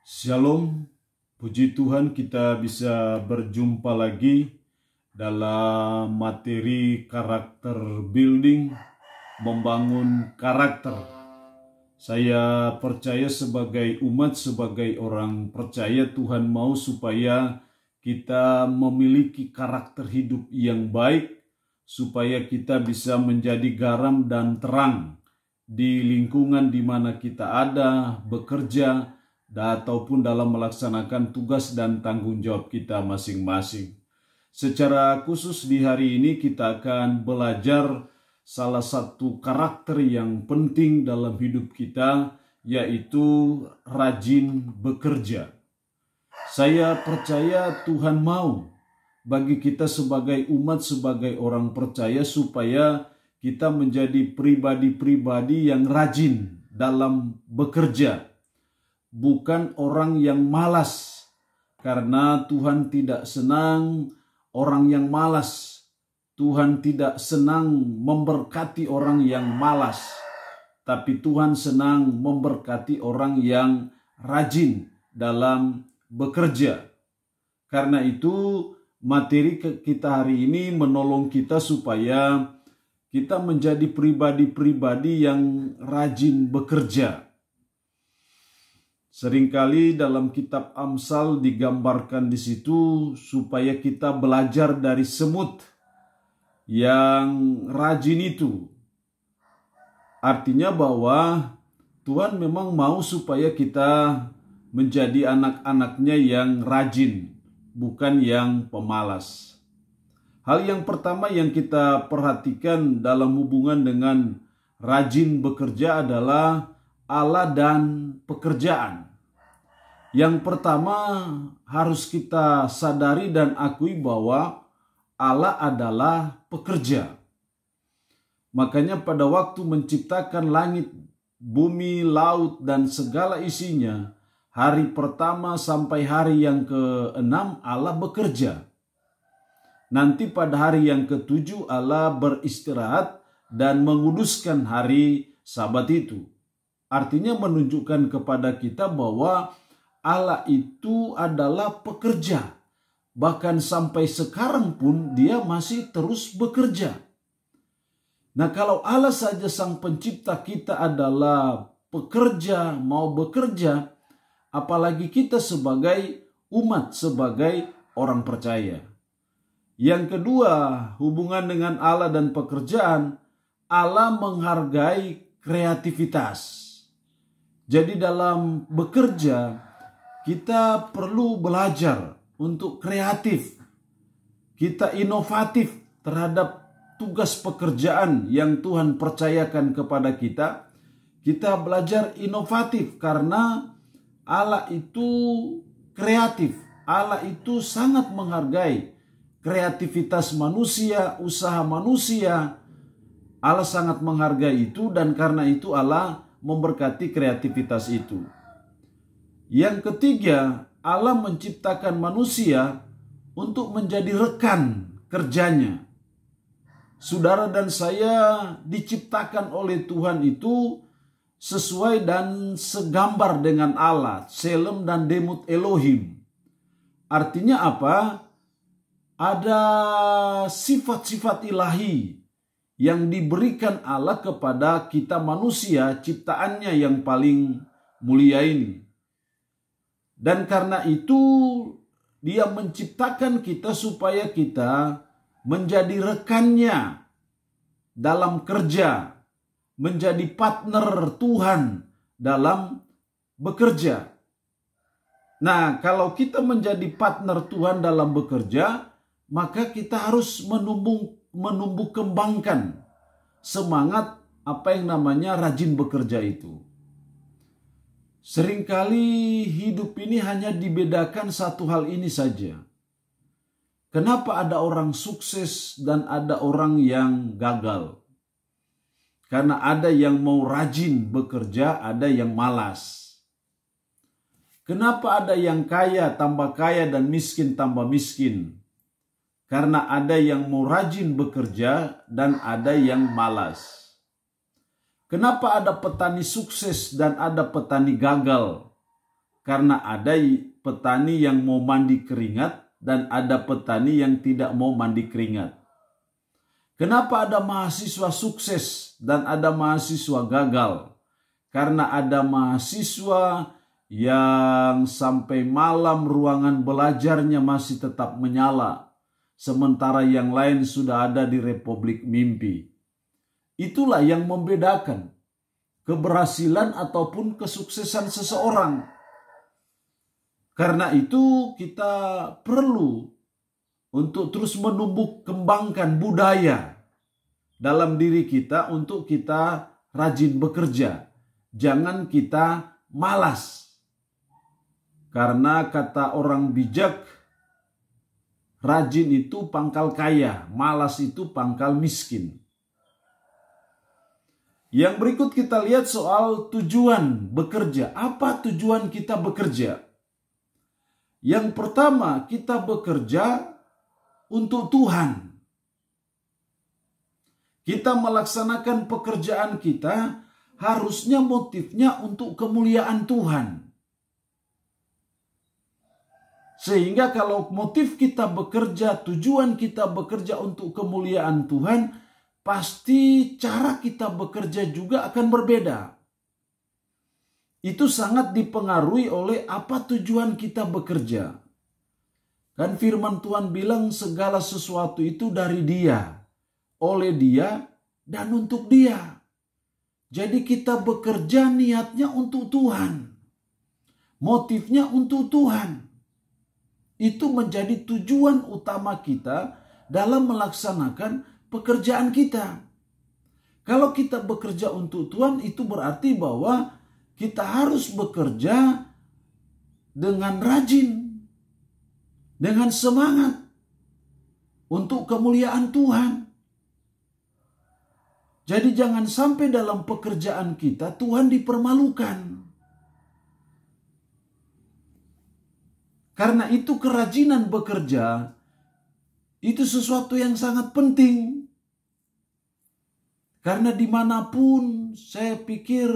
Shalom, puji Tuhan kita bisa berjumpa lagi dalam materi karakter building, membangun karakter. Saya percaya sebagai umat, sebagai orang percaya, Tuhan mau supaya kita memiliki karakter hidup yang baik, supaya kita bisa menjadi garam dan terang di lingkungan di mana kita ada, bekerja, ataupun dalam melaksanakan tugas dan tanggung jawab kita masing-masing. Secara khusus di hari ini kita akan belajar salah satu karakter yang penting dalam hidup kita, yaitu rajin bekerja. Saya percaya Tuhan mau bagi kita sebagai umat, sebagai orang percaya, supaya kita menjadi pribadi-pribadi yang rajin dalam bekerja. Bukan orang yang malas, karena Tuhan tidak senang orang yang malas. Tuhan tidak senang memberkati orang yang malas, tapi Tuhan senang memberkati orang yang rajin dalam bekerja. Karena itu materi kita hari ini menolong kita supaya kita menjadi pribadi-pribadi yang rajin bekerja. Seringkali dalam kitab Amsal digambarkan di situ supaya kita belajar dari semut yang rajin itu. Artinya bahwa Tuhan memang mau supaya kita menjadi anak-anaknya yang rajin, bukan yang pemalas. Hal yang pertama yang kita perhatikan dalam hubungan dengan rajin bekerja adalah Allah dan pekerjaan. Yang pertama harus kita sadari dan akui bahwa Allah adalah pekerja. Makanya pada waktu menciptakan langit, bumi, laut, dan segala isinya, hari pertama sampai hari yang ke-6 Allah bekerja. Nanti pada hari yang ke-7 Allah beristirahat dan menguduskan hari Sabat itu. Artinya menunjukkan kepada kita bahwa Allah itu adalah pekerja. Bahkan sampai sekarang pun dia masih terus bekerja. Nah, kalau Allah saja sang pencipta kita adalah pekerja, mau bekerja, apalagi kita sebagai umat, sebagai orang percaya. Yang kedua, hubungan dengan Allah dan pekerjaan, Allah menghargai kreativitas. Jadi dalam bekerja, kita perlu belajar untuk kreatif. Kita inovatif terhadap tugas pekerjaan yang Tuhan percayakan kepada kita. Kita belajar inovatif karena Allah itu kreatif. Allah itu sangat menghargai kreativitas manusia, usaha manusia. Allah sangat menghargai itu, dan karena itu Allah memberkati kreativitas itu. Yang ketiga, Allah menciptakan manusia untuk menjadi rekan kerjanya. Saudara dan saya diciptakan oleh Tuhan itu sesuai dan segambar dengan Allah, Selem dan Demut Elohim. Artinya apa? Ada sifat-sifat ilahi yang diberikan Allah kepada kita manusia, ciptaannya yang paling mulia ini. Dan karena itu dia menciptakan kita supaya kita menjadi rekannya dalam kerja, menjadi partner Tuhan dalam bekerja. Nah, kalau kita menjadi partner Tuhan dalam bekerja, maka kita harus menumbuh kembangkan semangat apa yang namanya rajin bekerja itu. Seringkali hidup ini hanya dibedakan satu hal ini saja. Kenapa ada orang sukses dan ada orang yang gagal? Karena ada yang mau rajin bekerja, ada yang malas. Kenapa ada yang kaya tambah kaya dan miskin tambah miskin? Karena ada yang mau rajin bekerja dan ada yang malas. Kenapa ada petani sukses dan ada petani gagal? Karena ada petani yang mau mandi keringat dan ada petani yang tidak mau mandi keringat. Kenapa ada mahasiswa sukses dan ada mahasiswa gagal? Karena ada mahasiswa yang sampai malam ruangan belajarnya masih tetap menyala, sementara yang lain sudah ada di republik mimpi. Itulah yang membedakan keberhasilan ataupun kesuksesan seseorang. Karena itu kita perlu untuk terus menumbuh kembangkan budaya dalam diri kita untuk kita rajin bekerja. Jangan kita malas. Karena kata orang bijak, rajin itu pangkal kaya, malas itu pangkal miskin. Yang berikut kita lihat soal tujuan bekerja. Apa tujuan kita bekerja? Yang pertama, kita bekerja untuk Tuhan. Kita melaksanakan pekerjaan kita, harusnya motifnya untuk kemuliaan Tuhan. Sehingga kalau motif kita bekerja, tujuan kita bekerja untuk kemuliaan Tuhan, pasti cara kita bekerja juga akan berbeda. Itu sangat dipengaruhi oleh apa tujuan kita bekerja. Kan firman Tuhan bilang segala sesuatu itu dari Dia, oleh Dia, dan untuk Dia. Jadi kita bekerja niatnya untuk Tuhan. Motifnya untuk Tuhan. Itu menjadi tujuan utama kita dalam melaksanakan pekerjaan kita. Kalau kita bekerja untuk Tuhan, itu berarti bahwa kita harus bekerja dengan rajin, dengan semangat untuk kemuliaan Tuhan. Jadi jangan sampai dalam pekerjaan kita Tuhan dipermalukan. Karena itu kerajinan bekerja itu sesuatu yang sangat penting. Karena dimanapun saya pikir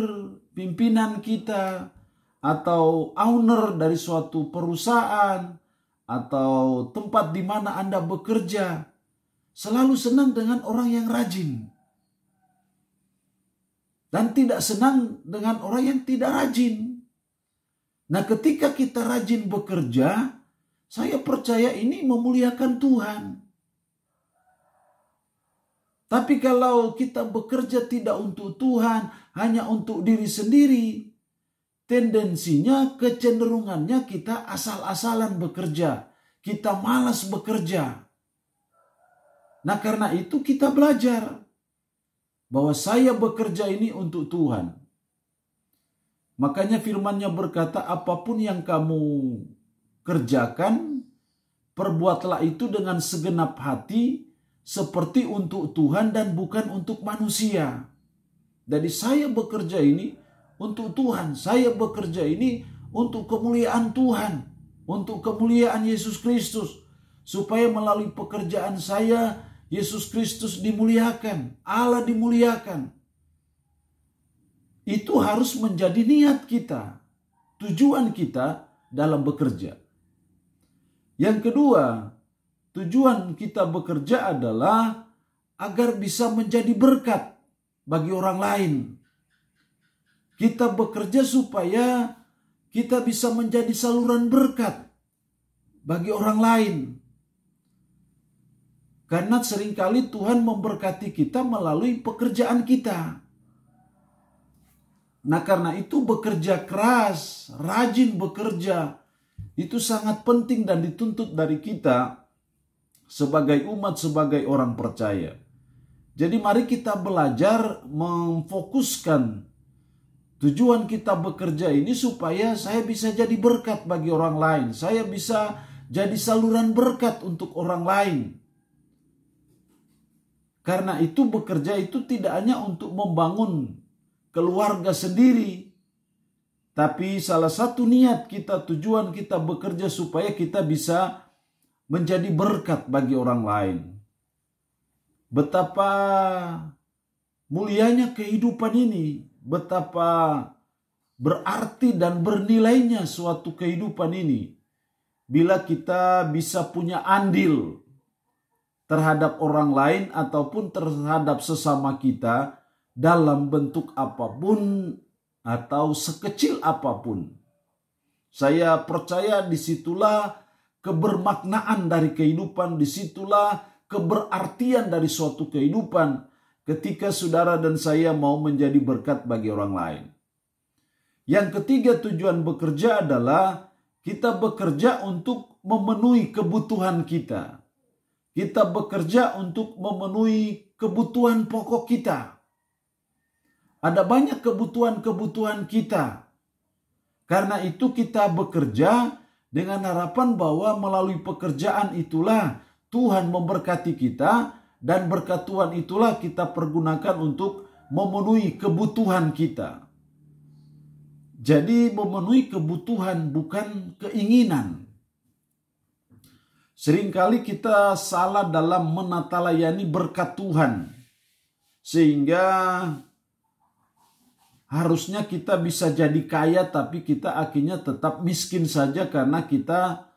pimpinan kita atau owner dari suatu perusahaan atau tempat di mana Anda bekerja selalu senang dengan orang yang rajin. Dan tidak senang dengan orang yang tidak rajin. Nah, ketika kita rajin bekerja, saya percaya ini memuliakan Tuhan. Tapi kalau kita bekerja tidak untuk Tuhan, hanya untuk diri sendiri, tendensinya, kecenderungannya kita asal-asalan bekerja. Kita malas bekerja. Nah, karena itu kita belajar bahwa saya bekerja ini untuk Tuhan. Makanya firman-Nya berkata, apapun yang kamu kerjakan, perbuatlah itu dengan segenap hati, seperti untuk Tuhan dan bukan untuk manusia. Jadi saya bekerja ini untuk Tuhan. Saya bekerja ini untuk kemuliaan Tuhan. Untuk kemuliaan Yesus Kristus. Supaya melalui pekerjaan saya, Yesus Kristus dimuliakan. Allah dimuliakan. Itu harus menjadi niat kita, tujuan kita dalam bekerja. Yang kedua, tujuan kita bekerja adalah agar bisa menjadi berkat bagi orang lain. Kita bekerja supaya kita bisa menjadi saluran berkat bagi orang lain. Karena seringkali Tuhan memberkati kita melalui pekerjaan kita. Nah, karena itu bekerja keras, rajin bekerja, itu sangat penting dan dituntut dari kita sebagai umat, sebagai orang percaya. Jadi mari kita belajar memfokuskan tujuan kita bekerja ini supaya saya bisa jadi berkat bagi orang lain. Saya bisa jadi saluran berkat untuk orang lain. Karena itu bekerja itu tidak hanya untuk membangun keluarga sendiri. Tapi salah satu niat kita, tujuan kita bekerja supaya kita bisa menjadi berkat bagi orang lain. Betapa mulianya kehidupan ini. Betapa berarti dan bernilainya suatu kehidupan ini bila kita bisa punya andil terhadap orang lain ataupun terhadap sesama kita dalam bentuk apapun atau sekecil apapun. Saya percaya disitulah kebermaknaan dari kehidupan, disitulah keberartian dari suatu kehidupan ketika saudara dan saya mau menjadi berkat bagi orang lain. Yang ketiga, tujuan bekerja adalah kita bekerja untuk memenuhi kebutuhan kita. Kita bekerja untuk memenuhi kebutuhan pokok kita. Ada banyak kebutuhan-kebutuhan kita. Karena itu kita bekerja dengan harapan bahwa melalui pekerjaan itulah Tuhan memberkati kita, dan berkat Tuhan itulah kita pergunakan untuk memenuhi kebutuhan kita. Jadi memenuhi kebutuhan bukan keinginan. Seringkali kita salah dalam menata layani berkat Tuhan. Sehingga harusnya kita bisa jadi kaya tapi kita akhirnya tetap miskin saja karena kita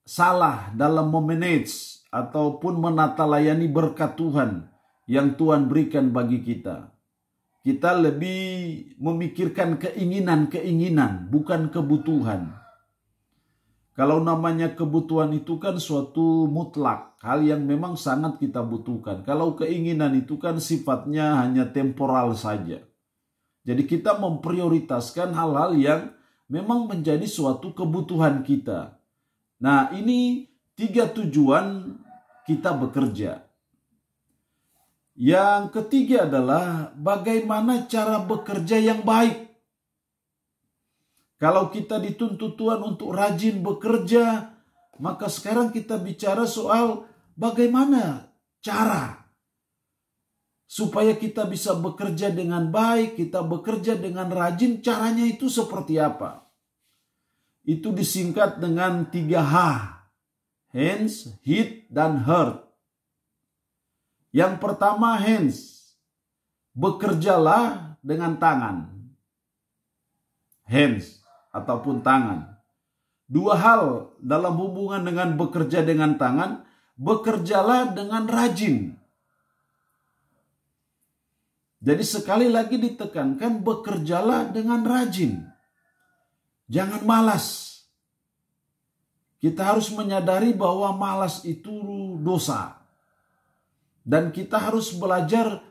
salah dalam memanage ataupun menata layani berkat Tuhan yang Tuhan berikan bagi kita. Kita lebih memikirkan keinginan-keinginan, bukan kebutuhan. Kalau namanya kebutuhan itu kan suatu mutlak, hal yang memang sangat kita butuhkan. Kalau keinginan itu kan sifatnya hanya temporal saja. Jadi kita memprioritaskan hal-hal yang memang menjadi suatu kebutuhan kita. Nah, ini 3 tujuan kita bekerja. Yang ketiga adalah bagaimana cara bekerja yang baik. Kalau kita dituntut Tuhan untuk rajin bekerja, maka sekarang kita bicara soal bagaimana cara supaya kita bisa bekerja dengan baik, kita bekerja dengan rajin, caranya itu seperti apa? Itu disingkat dengan 3H. Hands, head, dan heart. Yang pertama hands. Bekerjalah dengan tangan. Hands ataupun tangan. 2 hal dalam hubungan dengan bekerja dengan tangan. Bekerjalah dengan rajin. Jadi sekali lagi ditekankan, bekerjalah dengan rajin. Jangan malas. Kita harus menyadari bahwa malas itu dosa. Dan kita harus belajar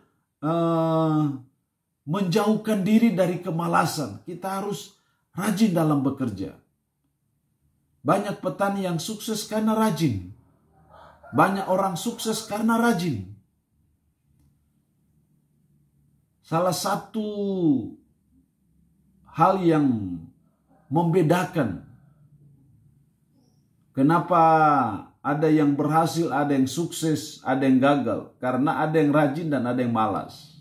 menjauhkan diri dari kemalasan. Kita harus rajin dalam bekerja. Banyak petani yang sukses karena rajin. Banyak orang sukses karena rajin. Salah satu hal yang membedakan kenapa ada yang berhasil, ada yang sukses, ada yang gagal. Karena ada yang rajin dan ada yang malas.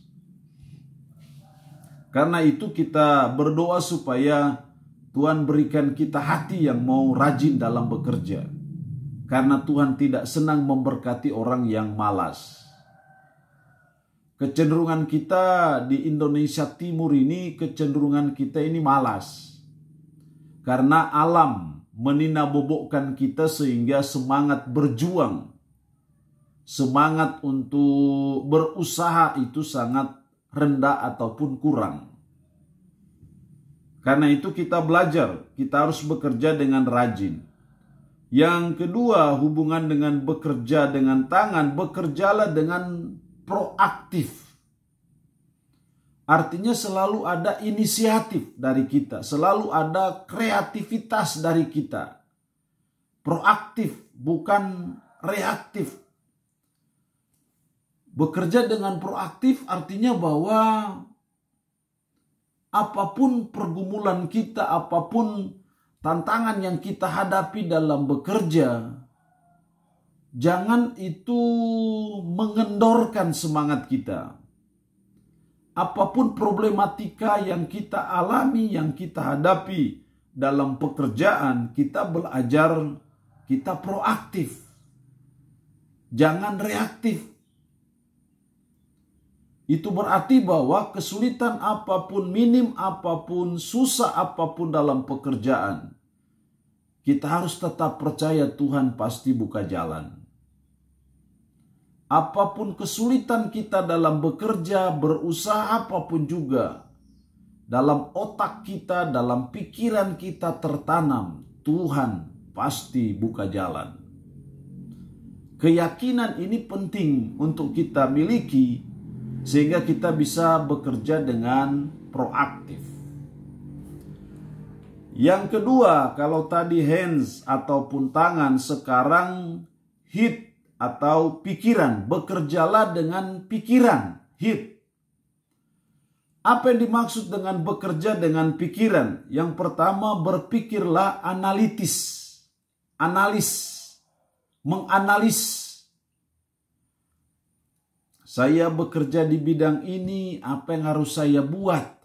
Karena itu kita berdoa supaya Tuhan berikan kita hati yang mau rajin dalam bekerja. Karena Tuhan tidak senang memberkati orang yang malas. Kecenderungan kita di Indonesia Timur ini, kecenderungan kita ini malas. Karena alam meninabobokkan kita sehingga semangat berjuang, semangat untuk berusaha itu sangat rendah ataupun kurang. Karena itu kita belajar, kita harus bekerja dengan rajin. Yang kedua, hubungan dengan bekerja dengan tangan, bekerjalah dengan proaktif. Artinya selalu ada inisiatif dari kita, selalu ada kreativitas dari kita. Proaktif, bukan reaktif. Bekerja dengan proaktif artinya bahwa apapun pergumulan kita, apapun tantangan yang kita hadapi dalam bekerja, jangan itu mengendorkan semangat kita. Apapun problematika yang kita alami, yang kita hadapi dalam pekerjaan, kita belajar, kita proaktif. Jangan reaktif. Itu berarti bahwa kesulitan apapun, minim apapun, susah apapun dalam pekerjaan, kita harus tetap percaya Tuhan pasti buka jalan. Apapun kesulitan kita dalam bekerja, berusaha apapun juga, dalam otak kita, dalam pikiran kita tertanam, Tuhan pasti buka jalan. Keyakinan ini penting untuk kita miliki sehingga kita bisa bekerja dengan proaktif. Yang kedua, kalau tadi hands ataupun tangan, sekarang head atau pikiran. Bekerjalah dengan pikiran, head. Apa yang dimaksud dengan bekerja dengan pikiran? Yang pertama, berpikirlah analitis. Menganalis. Saya bekerja di bidang ini, apa yang harus saya buat?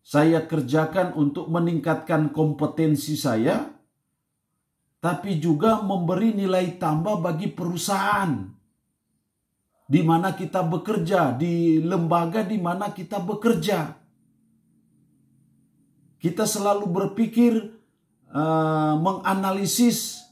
Saya kerjakan untuk meningkatkan kompetensi saya, tapi juga memberi nilai tambah bagi perusahaan di mana kita bekerja, di lembaga di mana kita bekerja. Kita selalu berpikir, menganalisis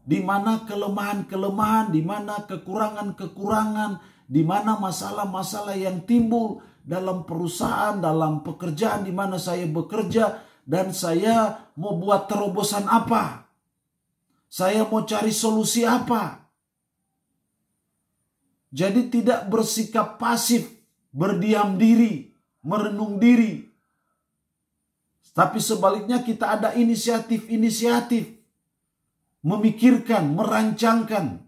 di mana kelemahan-kelemahan, di mana kekurangan-kekurangan, di mana masalah-masalah yang timbul dalam perusahaan, dalam pekerjaan di mana saya bekerja, dan saya mau buat terobosan apa? Saya mau cari solusi apa? Jadi tidak bersikap pasif, berdiam diri, merenung diri. Tapi sebaliknya kita ada inisiatif, memikirkan, merancangkan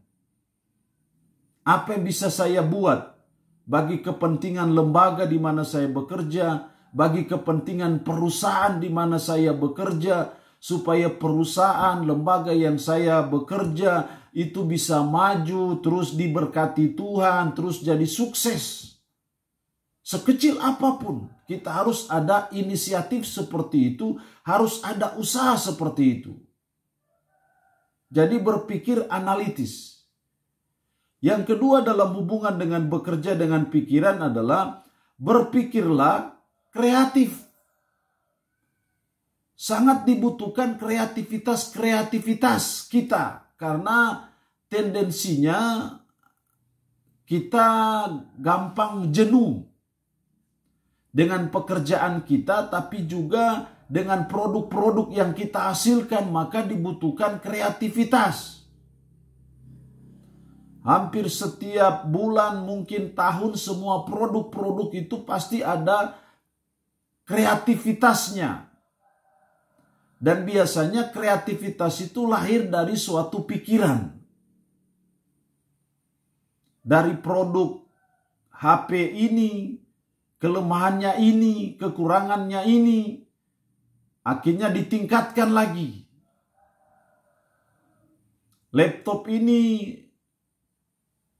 apa yang bisa saya buat bagi kepentingan lembaga di mana saya bekerja, bagi kepentingan perusahaan di mana saya bekerja, supaya perusahaan, lembaga yang saya bekerja itu bisa maju, terus diberkati Tuhan, terus jadi sukses. Sekecil apapun, kita harus ada inisiatif seperti itu, harus ada usaha seperti itu. Jadi berpikir analitis. Yang kedua dalam hubungan dengan bekerja dengan pikiran adalah berpikirlah kreatif. Sangat dibutuhkan kreativitas kita. Karena tendensinya kita gampang jenuh dengan pekerjaan kita, tapi juga dengan produk-produk yang kita hasilkan, maka dibutuhkan kreativitas. Hampir setiap bulan, mungkin tahun, semua produk-produk itu pasti ada kreativitasnya. Dan biasanya kreativitas itu lahir dari suatu pikiran. Dari produk HP ini, kelemahannya ini, kekurangannya ini, akhirnya ditingkatkan lagi. Laptop ini,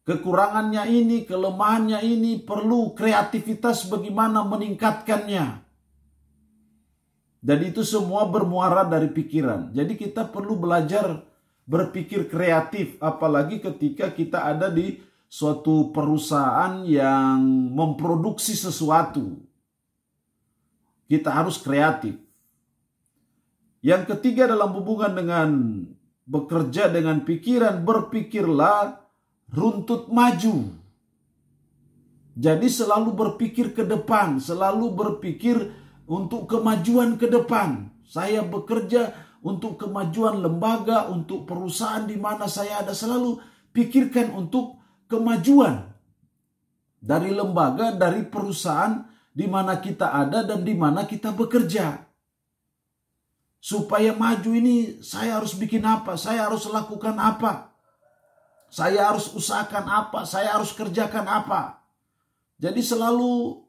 kekurangannya ini, kelemahannya ini, perlu kreativitas bagaimana meningkatkannya. Dan itu semua bermuara dari pikiran. Jadi kita perlu belajar berpikir kreatif, apalagi ketika kita ada di suatu perusahaan yang memproduksi sesuatu. Kita harus kreatif. Yang ketiga dalam hubungan dengan bekerja dengan pikiran, berpikirlah runtut maju. Jadi selalu berpikir ke depan, selalu berpikir untuk kemajuan ke depan. Saya bekerja untuk kemajuan lembaga, untuk perusahaan di mana saya ada, selalu pikirkan untuk kemajuan dari lembaga, dari perusahaan di mana kita ada dan di mana kita bekerja. Supaya maju ini saya harus bikin apa? Saya harus lakukan apa? Saya harus usahakan apa? Saya harus kerjakan apa? Jadi selalu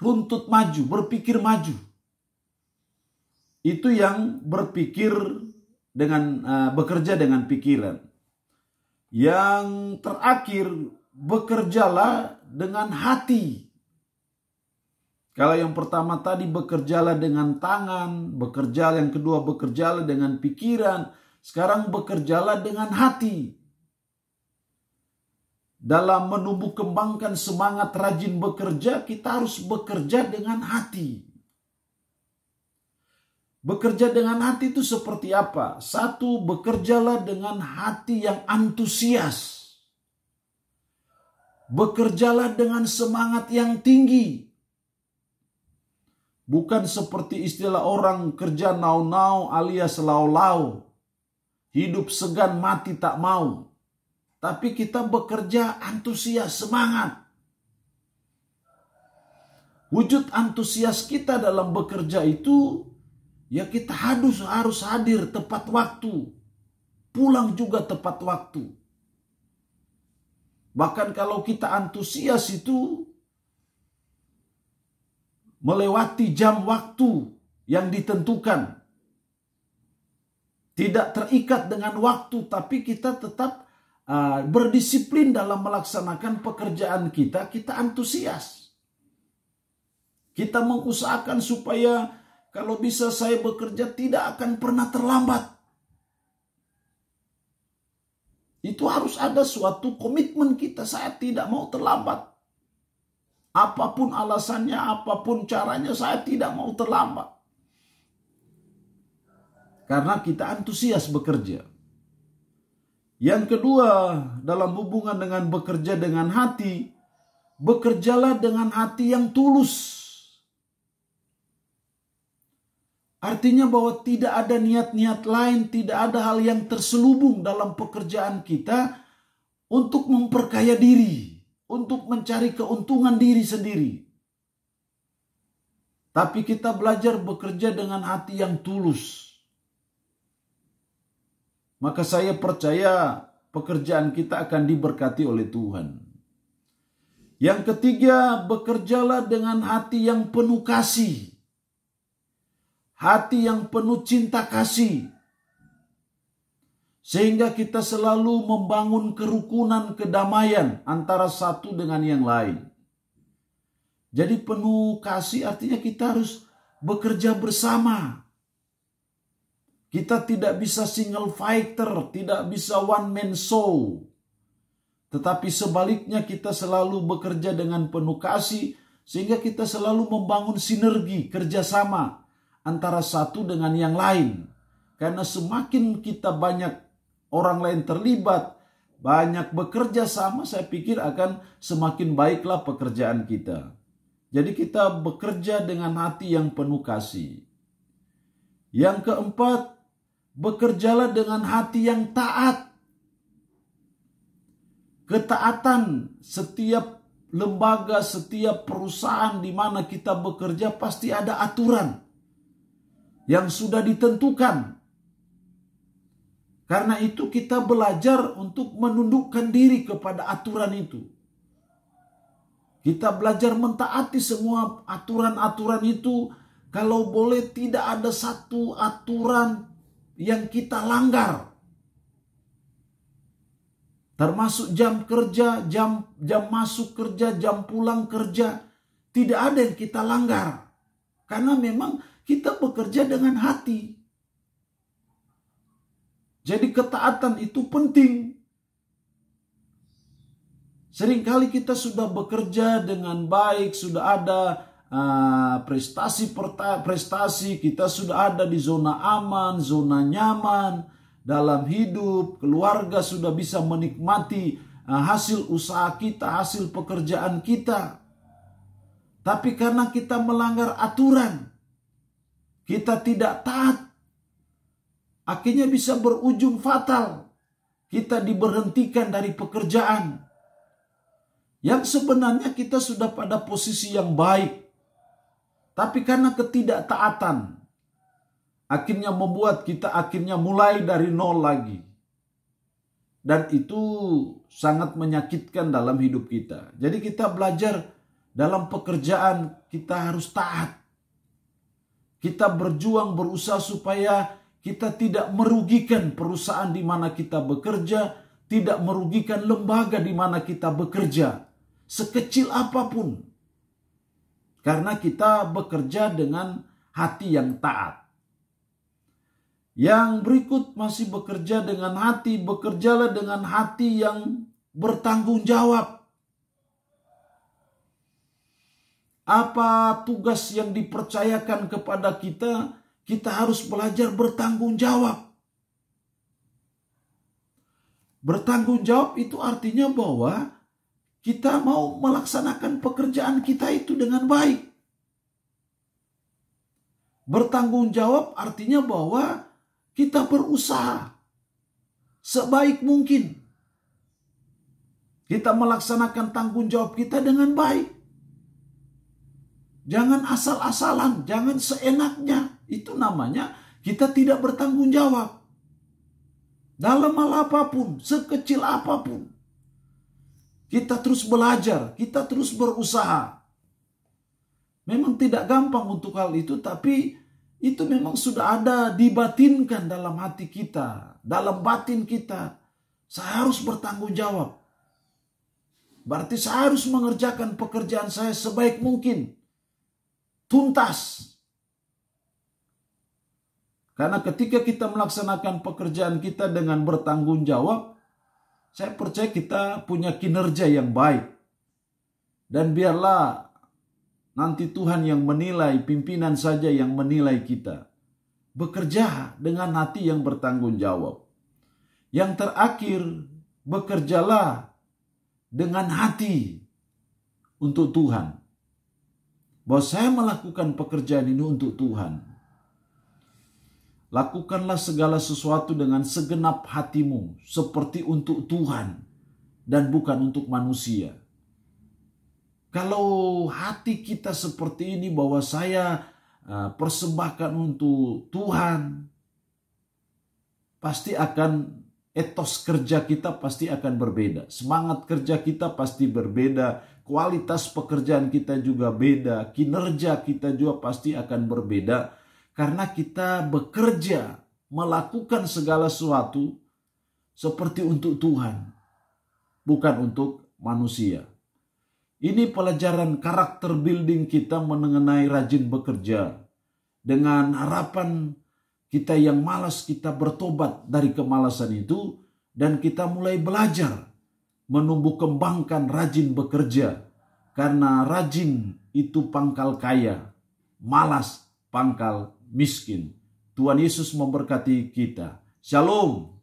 runtut maju, berpikir maju. Itu yang berpikir dengan bekerja dengan pikiran. Yang terakhir, bekerjalah dengan hati. Kalau yang pertama tadi bekerjalah dengan tangan, yang kedua bekerjalah dengan pikiran, sekarang bekerjalah dengan hati. dalam menumbuh kembangkan semangat rajin bekerja, kita harus bekerja dengan hati. Bekerja dengan hati itu seperti apa? Satu, bekerjalah dengan hati yang antusias. Bekerjalah dengan semangat yang tinggi. Bukan seperti istilah orang kerja nau-nau alias lau-lau. Hidup segan mati tak mau. Tapi kita bekerja antusias, semangat. Wujud antusias kita dalam bekerja itu, ya kita harus hadir tepat waktu. Pulang juga tepat waktu. Bahkan kalau kita antusias itu melewati jam waktu yang ditentukan. Tidak terikat dengan waktu, tapi kita tetap berdisiplin dalam melaksanakan pekerjaan kita. Kita antusias. Kita mengusahakan supaya kalau bisa saya bekerja tidak akan pernah terlambat. Itu harus ada suatu komitmen kita. Saya tidak mau terlambat. Apapun alasannya, apapun caranya, saya tidak mau terlambat. Karena kita antusias bekerja. Yang kedua, dalam hubungan dengan bekerja dengan hati, bekerjalah dengan hati yang tulus. Artinya bahwa tidak ada niat-niat lain, tidak ada hal yang terselubung dalam pekerjaan kita untuk memperkaya diri, untuk mencari keuntungan diri sendiri. Tapi kita belajar bekerja dengan hati yang tulus. Maka saya percaya pekerjaan kita akan diberkati oleh Tuhan. Yang ketiga, bekerjalah dengan hati yang penuh kasih. Hati yang penuh cinta kasih. Sehingga kita selalu membangun kerukunan, kedamaian antara satu dengan yang lain. Jadi penuh kasih artinya kita harus bekerja bersama. Kita tidak bisa single fighter, tidak bisa one man show. Tetapi sebaliknya kita selalu bekerja dengan penuh kasih. Sehingga kita selalu membangun sinergi, kerjasama antara satu dengan yang lain. Karena semakin kita banyak orang lain terlibat, banyak bekerja sama, saya pikir akan semakin baiklah pekerjaan kita. Jadi kita bekerja dengan hati yang penuh kasih. Yang keempat, bekerjalah dengan hati yang taat. Ketaatan, setiap lembaga, setiap perusahaan di mana kita bekerja pasti ada aturan yang sudah ditentukan. Karena itu kita belajar untuk menundukkan diri kepada aturan itu. Kita belajar mentaati semua aturan-aturan itu. Kalau boleh tidak ada satu aturan yang kita langgar. Termasuk jam kerja, jam masuk kerja, jam pulang kerja. Tidak ada yang kita langgar. Karena memang kita bekerja dengan hati. Jadi ketaatan itu penting. Seringkali kita sudah bekerja dengan baik, sudah ada prestasi, kita sudah ada di zona aman, zona nyaman dalam hidup, keluarga sudah bisa menikmati hasil usaha kita, hasil pekerjaan kita. Tapi karena kita melanggar aturan, kita tidak taat, akhirnya bisa berujung fatal. Kita diberhentikan dari pekerjaan. Yang sebenarnya kita sudah pada posisi yang baik. Tapi karena ketidaktaatan, akhirnya membuat kita akhirnya mulai dari nol lagi. Dan itu sangat menyakitkan dalam hidup kita. Jadi kita belajar dalam pekerjaan kita harus taat. Kita berjuang, berusaha supaya kita tidak merugikan perusahaan di mana kita bekerja, tidak merugikan lembaga di mana kita bekerja, sekecil apapun. Karena kita bekerja dengan hati yang taat. Yang berikut masih bekerja dengan hati, bekerjalah dengan hati yang bertanggung jawab. Apa tugas yang dipercayakan kepada kita? Kita harus belajar bertanggung jawab. Bertanggung jawab itu artinya bahwa kita mau melaksanakan pekerjaan kita itu dengan baik. Bertanggung jawab artinya bahwa kita berusaha sebaik mungkin. Kita melaksanakan tanggung jawab kita dengan baik. Jangan asal-asalan, jangan seenaknya. Itu namanya kita tidak bertanggung jawab. Dalam hal apapun, sekecil apapun. Kita terus belajar, kita terus berusaha. Memang tidak gampang untuk hal itu, tapi itu memang sudah ada dibatinkan dalam hati kita. Dalam batin kita, saya harus bertanggung jawab. Berarti saya harus mengerjakan pekerjaan saya sebaik mungkin. Tuntas. Karena ketika kita melaksanakan pekerjaan kita dengan bertanggung jawab, saya percaya kita punya kinerja yang baik. Dan biarlah nanti Tuhan yang menilai, pimpinan saja yang menilai kita. Bekerja dengan hati yang bertanggung jawab. Yang terakhir, bekerjalah dengan hati untuk Tuhan. Bahwa saya melakukan pekerjaan ini untuk Tuhan. Lakukanlah segala sesuatu dengan segenap hatimu, seperti untuk Tuhan dan bukan untuk manusia. Kalau hati kita seperti ini, bahwa saya persembahkan untuk Tuhan, pasti akan etos kerja kita pasti akan berbeda. Semangat kerja kita pasti berbeda. Kualitas pekerjaan kita juga beda. Kinerja kita juga pasti akan berbeda. Karena kita bekerja, melakukan segala sesuatu seperti untuk Tuhan. Bukan untuk manusia. Ini pelajaran karakter building kita mengenai rajin bekerja. Dengan harapan kita yang malas, kita bertobat dari kemalasan itu. Dan kita mulai belajar menumbuh kembangkan rajin bekerja. Karena rajin itu pangkal kaya, malas pangkal miskin. Tuhan Yesus memberkati kita. Shalom.